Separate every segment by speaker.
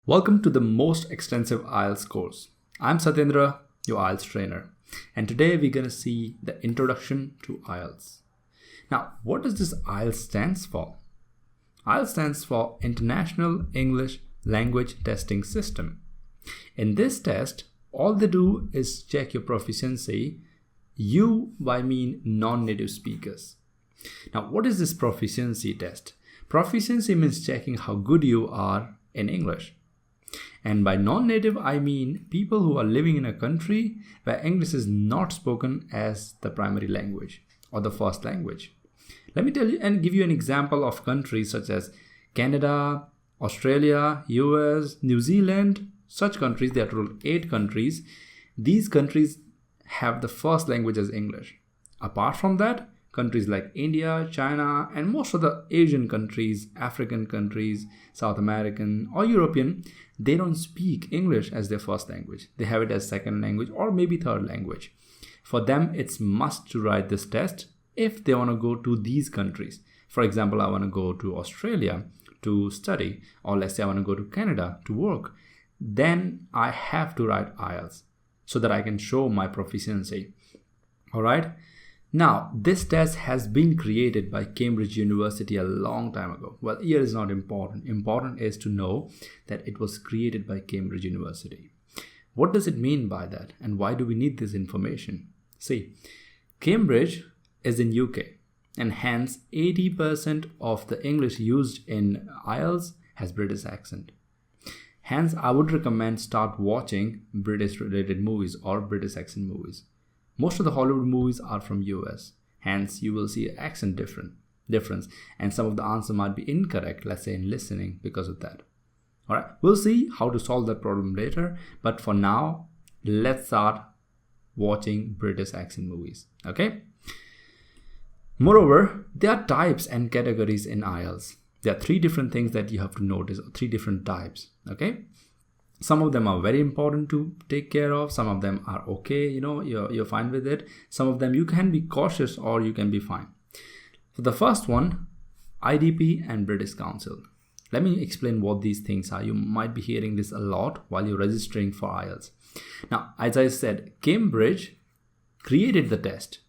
Speaker 1: Welcome to the most extensive IELTS course. I'm Satyendra, your IELTS trainer, and today we're going to see the introduction to IELTS. Now, what does this IELTS stands for? IELTS stands for International English Language Testing System. In this test, all they do is check your proficiency. You, by mean non-native speakers. Now, what is this proficiency test? Proficiency means checking how good you are in English. And by non-native, I mean people who are living in a country where English is not spoken as the primary language or the first language. Let me tell you and give you an example of countries such as Canada, Australia, US, New Zealand, such countries. There are 8 countries. These countries have the first language as English. Apart from that, countries like India, China, and most of the Asian countries, African countries, South American or European, they don't speak English as their first language. They have it as second language or maybe third language. For them, it's must to write this test if they want to go to these countries. For example, I want to go to Australia to study, or let's say I want to go to Canada to work. Then I have to write IELTS so that I can show my proficiency. All right. Now, this test has been created by Cambridge University a long time ago. Well, year is not important. Important is to know that it was created by Cambridge University. What does it mean by that? And why do we need this information? See, Cambridge is in UK, and hence 80% of the English used in IELTS has British accent. Hence, I would recommend start watching British related movies or British accent movies. Most of the Hollywood movies are from US. Hence, you will see an accent difference. And some of the answer might be incorrect, let's say in listening, because of that. All right, we'll see how to solve that problem later. But for now, let's start watching British accent movies. Okay? Moreover, there are types and categories in IELTS. There are 3 different things that you have to notice, 3 different types. Okay? Some of them are very important to take care of. Some of them are okay, you're fine with it. Some of them you can be cautious or you can be fine. For the first one, IDP and British Council. Let me explain what these things are. You might be hearing this a lot while you're registering for IELTS. Now, as I said, Cambridge created the test,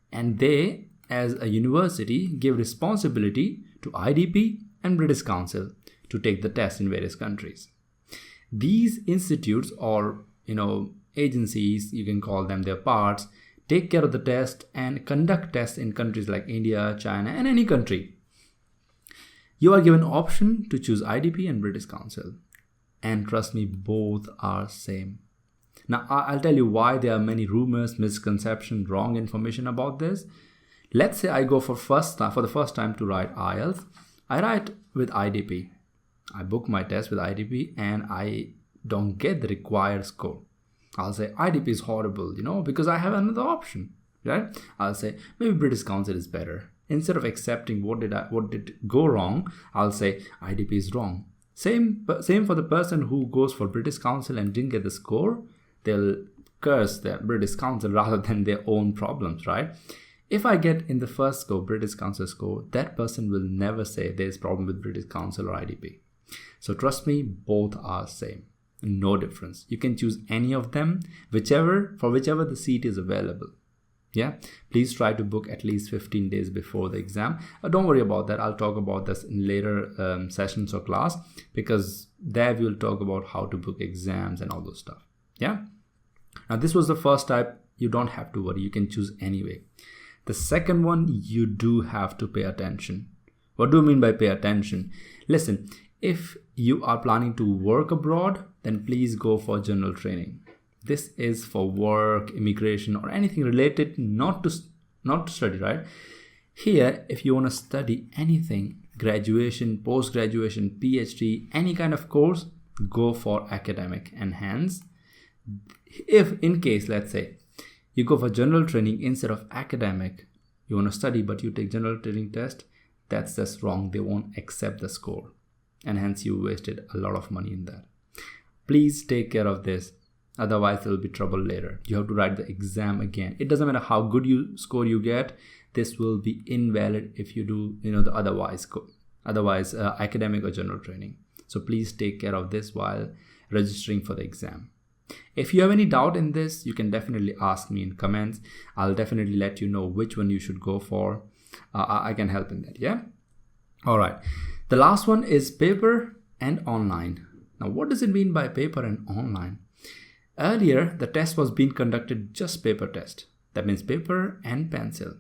Speaker 1: and they, as a university, give responsibility to IDP and British Council to take the test in various countries. These institutes or agencies, you can call them their parts, take care of the test and conduct tests in countries like India, China, and any country. You are given option to choose IDP and British Council, and trust me, both are same. Now I'll tell you why there are many rumors, misconceptions, wrong information about this. Let's say I go for the first time to write IELTS. I write with IDP. I book my test with IDP and I don't get the required score. I'll say IDP is horrible, because I have another option, right? I'll say maybe British Council is better. Instead of accepting what did go wrong, I'll say IDP is wrong. Same for the person who goes for British Council and didn't get the score. They'll curse their British Council rather than their own problems, right? If I get in the first score, British Council score, that person will never say there's problem with British Council or IDP. So trust me, both are same. No difference. You can choose any of them, whichever the seat is available. Yeah. Please try to book at least 15 days before the exam. Don't worry about that. I'll talk about this in later sessions or class, because there we'll talk about how to book exams and all those stuff. Yeah. Now this was the first type. You don't have to worry. You can choose anyway. The second one, you do have to pay attention. What do you mean by pay attention? Listen, if you are planning to work abroad, then please go for general training. This is for work, immigration, or anything related not to study, right? Here, if you want to study anything, graduation, post-graduation, PhD, any kind of course, go for academic. And hence, if in case, let's say, you go for general training instead of academic, you want to study but you take general training test, that's just wrong. They won't accept the score. And hence you wasted a lot of money in that. Please take care of this. Otherwise there will be trouble later. You have to write the exam again. It doesn't matter how good score you get. This will be invalid if you do the otherwise academic or general training. So please take care of this while registering for the exam. If you have any doubt in this, you can definitely ask me in comments. I'll definitely let you know which one you should go for. I can help in that, yeah? All right. The last one is paper and online. Now, what does it mean by paper and online? Earlier, the test was being conducted just paper test. That means paper and pencil.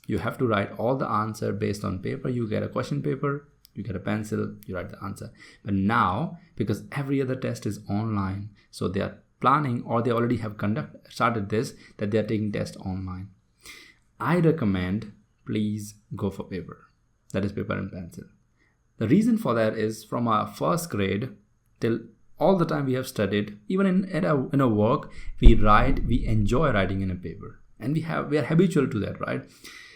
Speaker 1: You have to write all the answer based on paper. You get a question paper, you get a pencil, you write the answer. But now, because every other test is online, so they are planning, or they already have started this, that they are taking tests online. I recommend please go for paper. That is paper and pencil. The reason for that is from our first grade till all the time we have studied, even in a work, we enjoy writing in a paper, and we are habitual to that, right?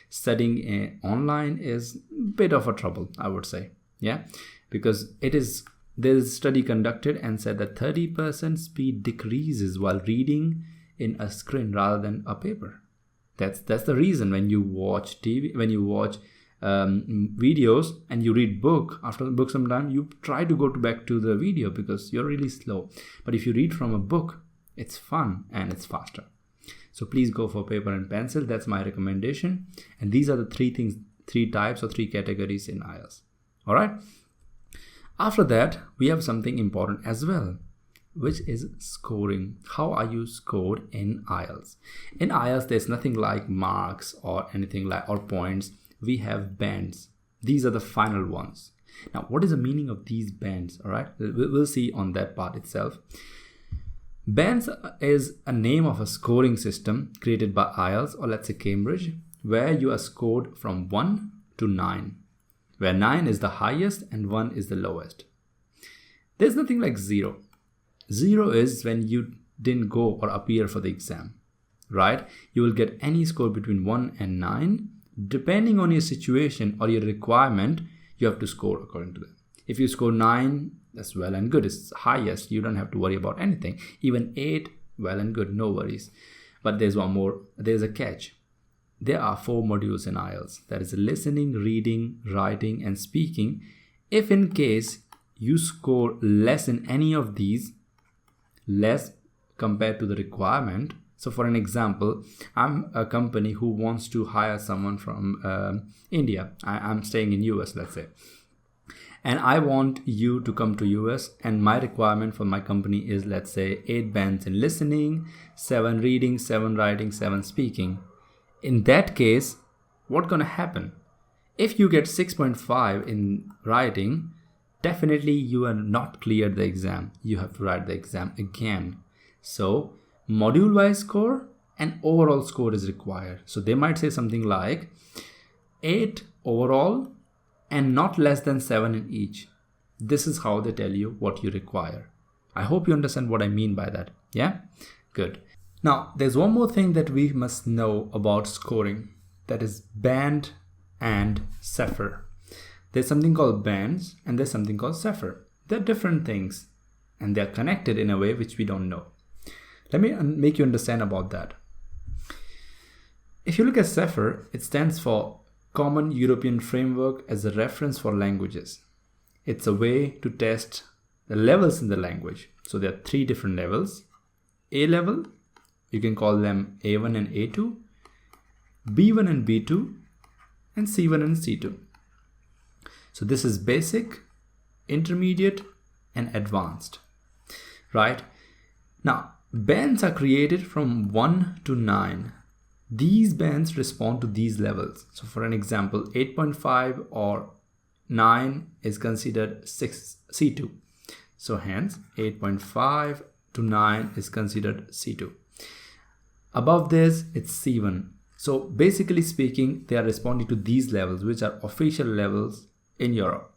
Speaker 1: Studying online is a bit of a trouble, I would say, yeah, because there is study conducted and said that 30% speed decreases while reading in a screen rather than a paper. That's the reason when you watch TV, when you watch videos and you read book, after the book sometime you try to go back to the video because you're really slow. But if you read from a book, it's fun and it's faster. So please go for paper and pencil. That's my recommendation. And these are the three types or three categories in IELTS. All right. After that, we have something important as well, which is scoring. How are you scored in IELTS? In IELTS, there's nothing like marks or anything like or points. We have bands. These are the final ones. Now, what is the meaning of these bands? All right, we'll see on that part itself. Bands is a name of a scoring system created by IELTS, or let's say Cambridge, where you are scored from 1 to 9, where 9 is the highest and 1 is the lowest. There's nothing like 0. 0 is when you didn't go or appear for the exam, right? You will get any score between 1 and 9. Depending on your situation or your requirement, you have to score according to that. If you score 9, that's well and good. It's highest. You don't have to worry about anything. Even 8, well and good. No worries. But there's one more. There's a catch. There are 4 modules in IELTS. That is listening, reading, writing, and speaking. If in case you score less in any of these, less compared to the requirement. So for an example, I'm a company who wants to hire someone from India. I'm staying in US, let's say. And I want you to come to US, and my requirement for my company is, let's say, 8 bands in listening, 7 reading, 7 writing, 7 speaking. In that case, what's going to happen? If you get 6.5 in writing, definitely you are not cleared the exam. You have to write the exam again. So module-wise score and overall score is required. So they might say something like 8 overall and not less than 7 in each. This is how they tell you what you require. I hope you understand what I mean by that. Yeah? Good. Now, there's one more thing that we must know about scoring. That is band and CEFR. There's something called bands and there's something called CEFR. They're different things and they're connected in a way which we don't know. Let me make you understand about that. If you look at CEFR, it stands for Common European Framework as a Reference for Languages. It's a way to test the levels in the language. So there are 3 different levels. A level, you can call them A1 and A2, B1 and B2, and C1 and C2. So this is basic, intermediate, and advanced, right? Now, bands are created from 1 to 9. These bands respond to these levels. So for an example, 8.5 or 9 is considered C2. So hence 8.5 to 9 is considered C2. Above this, it's C1. So basically speaking, they are responding to these levels, which are official levels in Europe.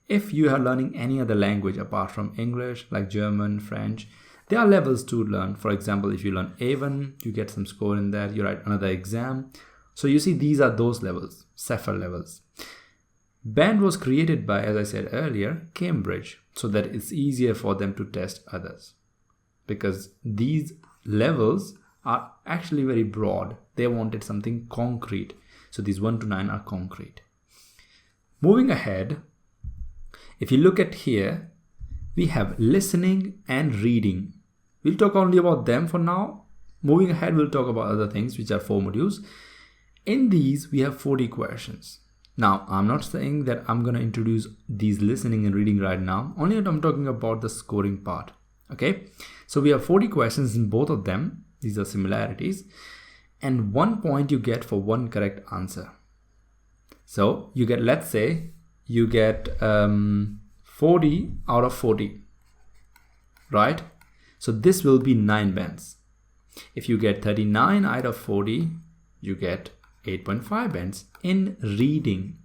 Speaker 1: If you are learning any other language apart from English, like German, French, there are levels to learn. For example, if you learn A1, you get some score in there, you write another exam. So you see, these are those levels, CEFR levels. Band was created by, as I said earlier, Cambridge, so that it's easier for them to test others. Because these levels are actually very broad. They wanted something concrete. So these 1 to 9 are concrete. Moving ahead, if you look at here, we have listening and reading. We'll talk only about them for now. Moving ahead, we'll talk about other things, which are 4 modules. In these, we have 40 questions. Now, I'm not saying that I'm going to introduce these listening and reading right now. Only I'm talking about the scoring part. Okay, so we have 40 questions in both of them. These are similarities. And 1 point you get for 1 correct answer. So you get, let's say, you get 40 out of 40, right? So this will be 9 bands. If you get 39 out of 40, you get 8.5 bands in reading.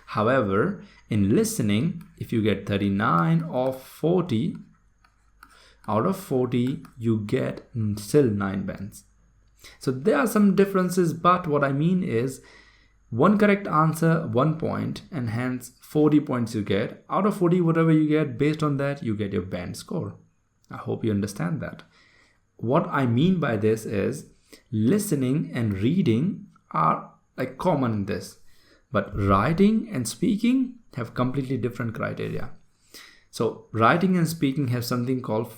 Speaker 1: However, in listening, if you get 39 of 40 out of 40, you get still 9 bands. So there are some differences, but what I mean is 1 correct answer, 1 point, and hence 40 points you get. Out of 40, whatever you get, based on that, you get your band score. I hope you understand that. What I mean by this is listening and reading are like common in this, but writing and speaking have completely different criteria. So writing and speaking have something called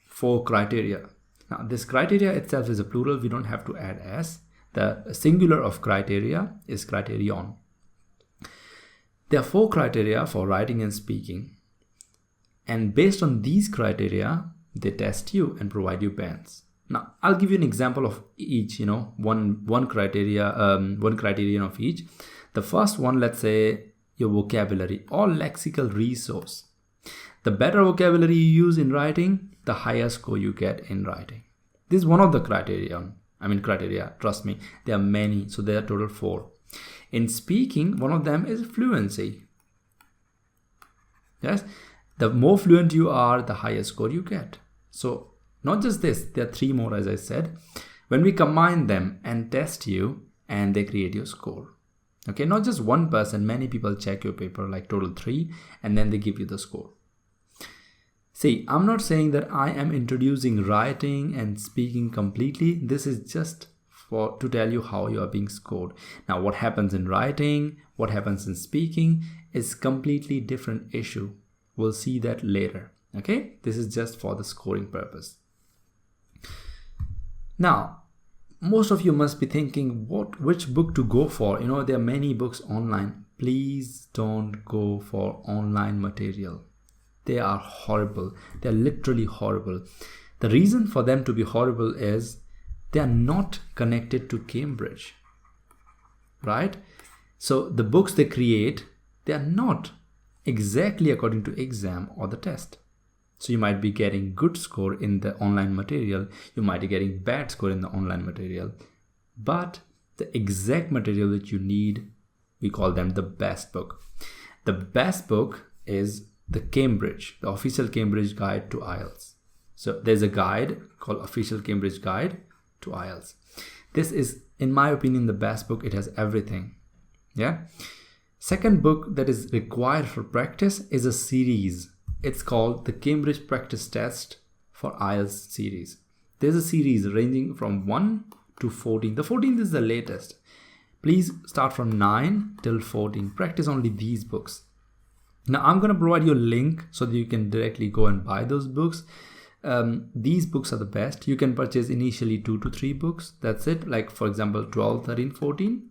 Speaker 1: 4 criteria. Now this criteria itself is a plural. We don't have to add s. The singular of criteria is criterion. There are 4 criteria for writing and speaking, and based on these criteria, they test you and provide you bands. Now, I'll give you an example of each, one criterion of each. The first one, let's say your vocabulary or lexical resource. The better vocabulary you use in writing, the higher score you get in writing. This is one of the criteria, trust me. There are many, so there are total 4. In speaking, one of them is fluency. Yes, the more fluent you are, the higher score you get. So not just this, there are 3 more, as I said. When we combine them and test you, and they create your score. Okay, not just one person, many people check your paper, like total 3, and then they give you the score. See, I'm not saying that I am introducing writing and speaking completely. This is just to tell you how you are being scored. Now, what happens in writing, what happens in speaking is completely different issue. We'll see that later. Okay, this is just for the scoring purpose. Now, most of you must be thinking, which book to go for? There are many books online. Please don't go for online material. They are horrible. They're literally horrible. The reason for them to be horrible is they are not connected to Cambridge, right? So the books they create, they are not exactly according to exam or the test. So you might be getting good score in the online material. You might be getting bad score in the online material. But the exact material that you need, we call them the best book. The best book is the official Cambridge Guide to IELTS. So there's a guide called Official Cambridge Guide to IELTS. This is, in my opinion, the best book. It has everything. Yeah. Second book that is required for practice is a series. It's called the Cambridge Practice Test for IELTS series. There's a series ranging from 1 to 14. The 14th is the latest. Please start from 9 till 14. Practice only these books. Now, I'm going to provide you a link so that you can directly go and buy those books. These books are the best. You can purchase initially 2 to 3 books. That's it. Like, for example, 12, 13, 14.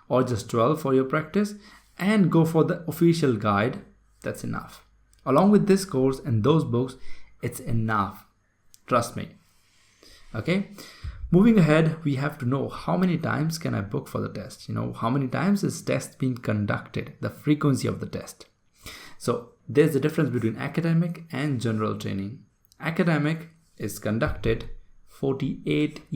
Speaker 1: Or just 12 for your practice. And go for the official guide. That's enough. Along with this course and those books, it's enough. Trust me. Okay. Moving ahead, we have to know how many times can I book for the test? How many times is test being conducted? The frequency of the test. So there's a difference between academic and general training. Academic is conducted 48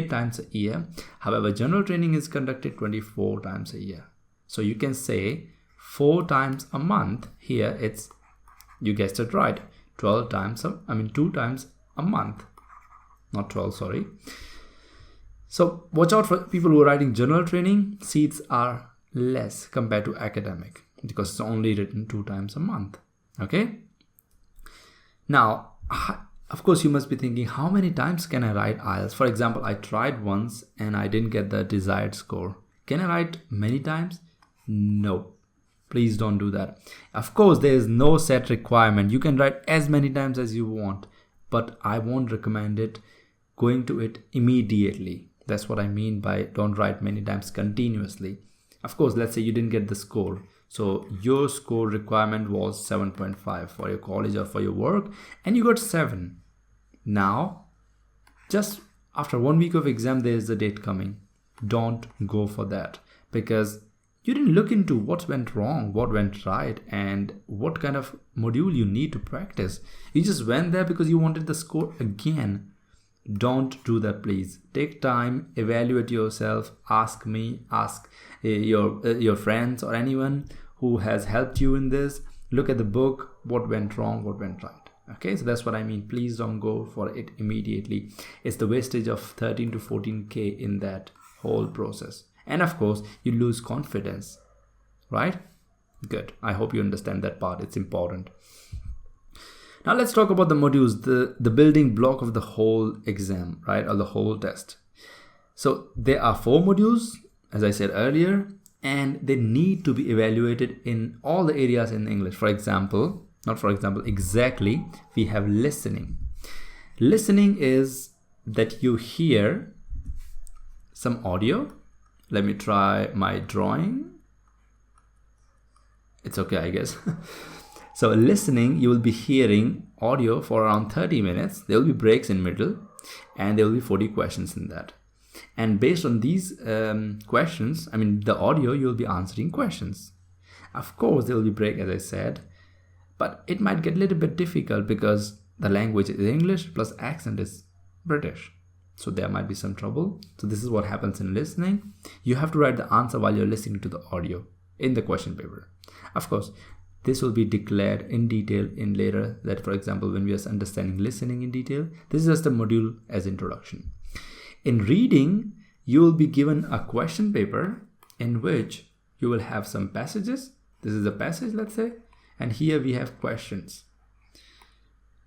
Speaker 1: times a year. However, general training is conducted 24 times a year. So you can say 4 times a month. Here it's, you guessed it right, 2 times a month. Not 12, sorry. So watch out for people who are writing general training. Seats are less compared to academic because it's only written 2 times a month. Okay. Now, of course, you must be thinking, how many times can I write IELTS? For example, I tried once and I didn't get the desired score. Can I write many times? No. Please don't do that. Of course, there is no set requirement. You can write as many times as you want, but I won't recommend it going to it immediately. That's what I mean by don't write many times continuously. Of course, let's say you didn't get the score. So your score requirement was 7.5 for your college or for your work, and you got 7. Now, just after 1 week of exam, there is the date coming. Don't go for that, because you didn't look into what went wrong, what went right, and what kind of module you need to practice. You just went there because you wanted the score again. Don't do that, please. Take time, evaluate yourself, ask me, ask your friends or anyone who has helped you in this. Look at the book, what went wrong, what went right. Okay, so that's what I mean. Please don't go for it immediately. It's the wastage of 13 to 14K in that whole process. And of course, you lose confidence, right? Good. I hope you understand that part. It's important. Now let's talk about the modules, the building block of the whole exam, right? Or the whole test. So there are 4 modules, as I said earlier, and they need to be evaluated in all the areas in English. For example, not for example, exactly, we have listening. Listening is that you hear some audio. Let me try my drawing. It's okay, I guess. So listening, you will be hearing audio for around 30 minutes. There will be breaks in middle, and there will be 40 questions in that. And based on these questions, the audio, you will be answering questions. Of course, there will be break, as I said, but it might get a little bit difficult because the language is English plus accent is British. So there might be some trouble. So this is what happens in listening. You have to write the answer while you're listening to the audio in the question paper. Of course, this will be declared in detail in later, that for example, when we are understanding listening in detail, this is just a module as introduction. In reading, you will be given a question paper in which you will have some passages. This is a passage, let's say, and here we have questions.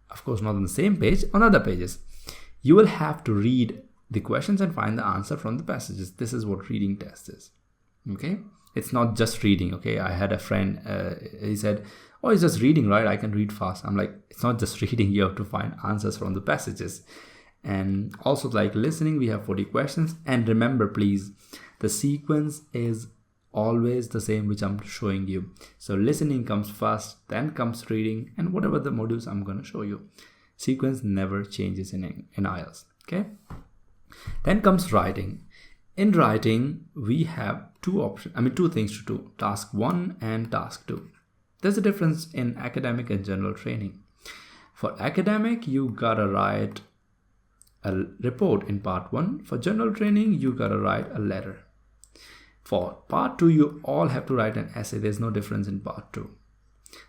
Speaker 1: Of course, not on the same page, on other pages. You will have to read the questions and find the answer from the passages. This is what reading test is. Okay? It's not just reading. Okay? I had a friend, he said, oh, it's just reading, right? I can read fast. I'm like, it's not just reading. You have to find answers from the passages. And also, like listening, we have 40 questions. And remember, please, the sequence is always the same, which I'm showing you. So listening comes first, then comes reading, and whatever the modules I'm going to show you. Sequence never changes in IELTS. Okay. Then comes writing. In writing, we have two things to do: task 1 and task 2. There's a difference in academic and general training. For academic, you gotta write a report in part 1. For general training, you gotta write a letter. For part 2, you all have to write an essay. There's no difference in part 2.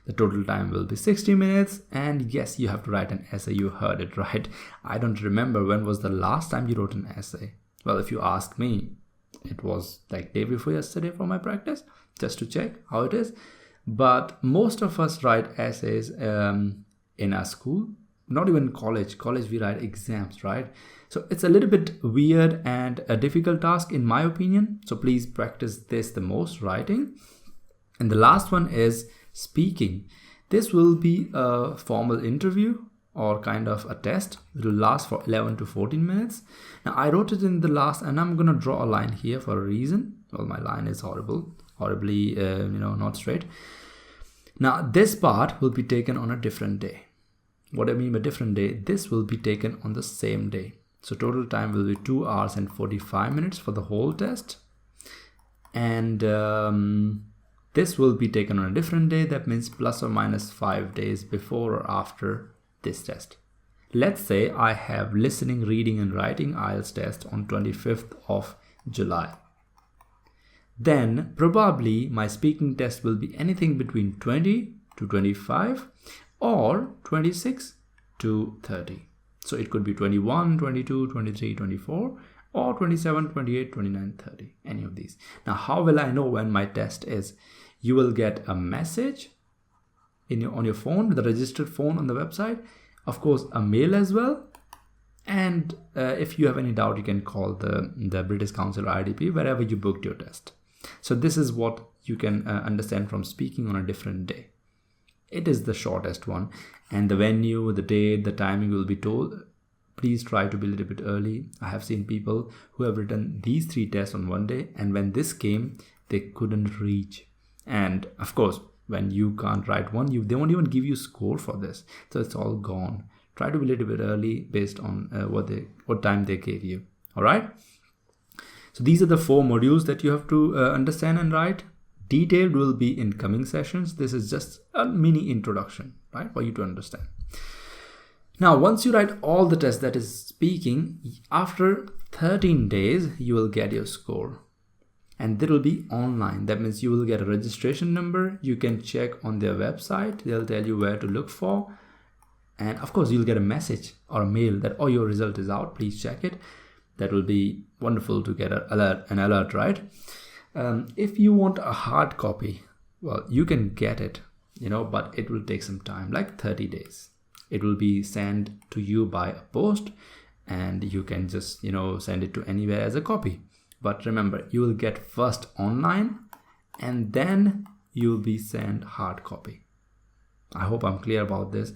Speaker 1: The total time will be 60 minutes, and yes, you have to write an essay. You heard it right. I don't remember when was the last time you wrote an essay. Well, if you ask me, it was like day before yesterday for my practice, just to check how it is. But most of us write essays in our school, not even college. College, we write exams, right? So it's a little bit weird and a difficult task in my opinion. So please practice this the most, writing. And the last one is speaking. This will be a formal interview or kind of a test. It will last for 11 to 14 minutes. Now I wrote it in the last, and I'm going to draw a line here for a reason. Well, my line is horribly, not straight. Now this part will be taken on a different day. What I mean by different day, this will be taken on the same day. So total time will be 2 hours and 45 minutes for the whole test. And this will be taken on a different day. That means plus or minus 5 days before or after this test. Let's say I have listening, reading and writing IELTS test on 25th of July. Then probably my speaking test will be anything between 20 to 25 or 26 to 30. So it could be 21, 22, 23, 24 or 27, 28, 29, 30. Any of these. Now how will I know when my test is? You will get a message on your phone, the registered phone on the website. Of course, a mail as well. And if you have any doubt, you can call the British Council or IDP, wherever you booked your test. So this is what you can understand from speaking on a different day. It is the shortest one, and the venue, the date, the timing will be told. Please try to be a little bit early. I have seen people who have written these 3 tests on one day, and when this came, they couldn't reach. And of course, when you can't write one, they won't even give you score for this. So it's all gone. Try to be a little bit early based on what time they gave you. All right. So these are the 4 modules that you have to understand and write. Detailed will be in coming sessions. This is just a mini introduction, right, for you to understand. Now, once you write all the tests, that is speaking, after 13 days, you will get your score. And that will be online. That means you will get a registration number. You can check on their website. They'll tell you where to look for. And of course, you'll get a message or a mail that, oh, your result is out. Please check it. That will be wonderful to get an alert, right? If you want a hard copy, well, you can get it, but it will take some time, like 30 days. It will be sent to you by a post, and you can just, send it to anywhere as a copy. But remember, you will get first online, and then you'll be sent hard copy. I hope I'm clear about this.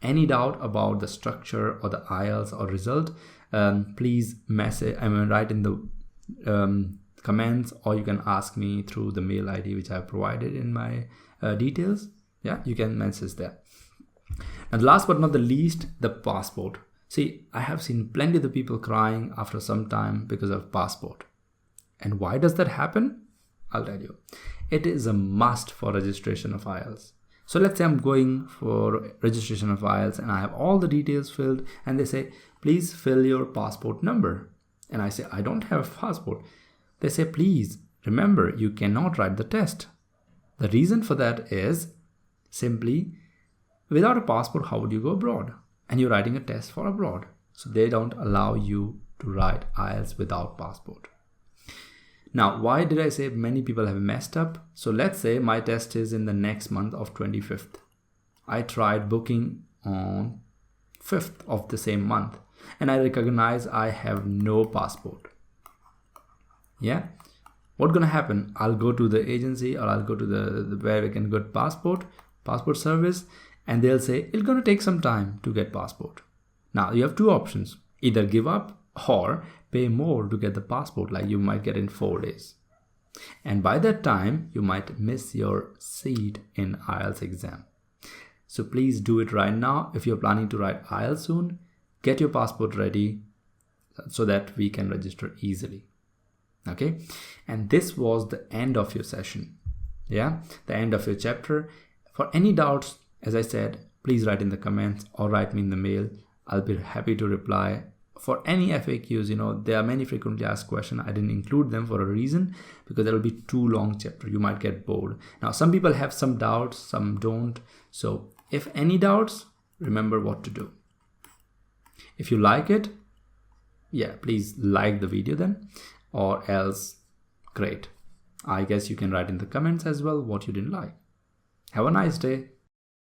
Speaker 1: Any doubt about the structure or the IELTS or result, please write in the comments, or you can ask me through the mail ID which I provided in my details. Yeah, you can message there. And last but not the least, the passport. See, I have seen plenty of the people crying after some time because of passport. And why does that happen? I'll tell you. It is a must for registration of IELTS. So let's say I'm going for registration of IELTS and I have all the details filled, and they say, please fill your passport number. And I say, I don't have a passport. They say, please remember, you cannot write the test. The reason for that is simply, without a passport, how would you go abroad? And you're writing a test for abroad. So they don't allow you to write IELTS without passport. Now, why did I say many people have messed up? So let's say my test is in the next month of 25th. I tried booking on 5th of the same month, and I recognize I have no passport. Yeah, what's gonna happen? I'll go to the agency, or I'll go to the where we can get passport service, and they'll say it's gonna take some time to get passport. Now you have 2 options: either give up or pay more to get the passport, like you might get in 4 days. And by that time, you might miss your seat in IELTS exam. So please do it right now. If you're planning to write IELTS soon, get your passport ready so that we can register easily. Okay, and this was the end of your session. Yeah, the end of your chapter. For any doubts, as I said, please write in the comments or write me in the mail. I'll be happy to reply. For any FAQs, there are many frequently asked questions. I didn't include them for a reason, because there will be too long chapter. You might get bored. Now, some people have some doubts, some don't. So if any doubts, remember what to do. If you like it, yeah, please like the video then, or else, great. I guess you can write in the comments as well what you didn't like. Have a nice day.